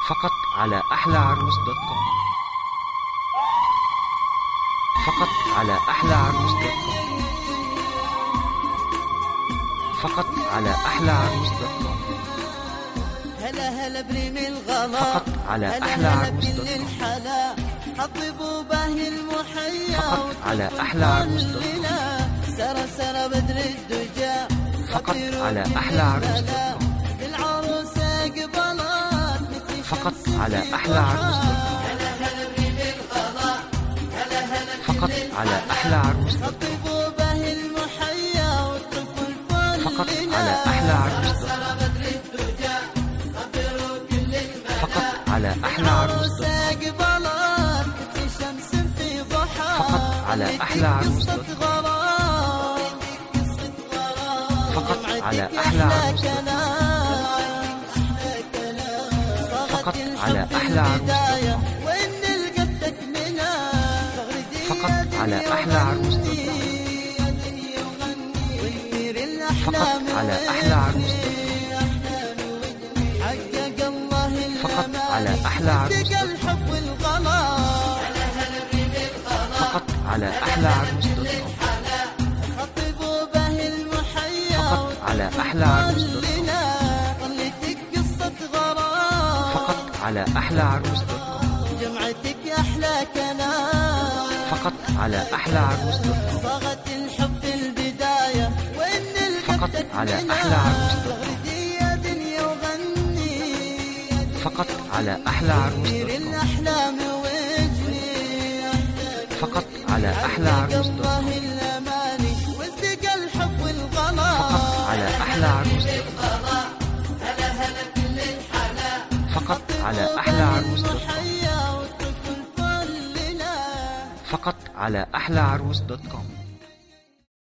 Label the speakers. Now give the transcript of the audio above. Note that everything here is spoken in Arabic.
Speaker 1: فقط على أحلى عروس دوت كوم. فقط على أحلى عروس دوت كوم. فقط على أحلى عروس دوت كوم.
Speaker 2: هلا هلا بريم الغلا
Speaker 1: فقط على أحلى عروس دوت كوم.
Speaker 2: حطبوا باهي المحيا
Speaker 1: فقط على أحلى عروس دوت كوم.
Speaker 2: سرى سرى بدر الدجى
Speaker 1: فقط على أحلى عروس دوت كوم.
Speaker 2: العروسة قبلت
Speaker 1: فقط على أحلى عروس دوت كوم.
Speaker 2: هلا هلا بريم الغلا هلا هلا
Speaker 1: فقط على أحلى عروس دوت كوم.
Speaker 2: حطبوا باهي المحيا والطفل فل
Speaker 1: فقط على أحلى عروس دوت كوم. فقط على أحلى عروس دوت كوم. فقط على أحلى عروس دوت كوم. فقط على أحلى عروس دوت كوم. فقط على أحلى عروس دوت كوم. فقط على أحلى عروس دوت كوم. فقط على أحلى عروس دوت كوم. فقط على أحلى عروس دوت كوم. فقط على أحلى عروس دوت كوم. فقط على أحلى عروس دوت كوم. فقط على أحلى عروس دوت كوم.
Speaker 2: جمعتك أحلى كلام
Speaker 1: فقط على أحلى عروس دوت كوم.
Speaker 2: صاغت الحب البداية وإن
Speaker 1: فقط على أحلى عروس دوت كوم.
Speaker 2: يا دنيا وغني
Speaker 1: فقط على أحلى عروس دوت كوم.
Speaker 2: الأحلام وجني
Speaker 1: فقط على أحلى عروس دوت كوم.
Speaker 2: الأماني وازدق الحب والغلا
Speaker 1: فقط على أحلى عروس دوت كوم. فقط على أحلى عروس دوت كوم. فقط على أحلى عروس دوت كوم.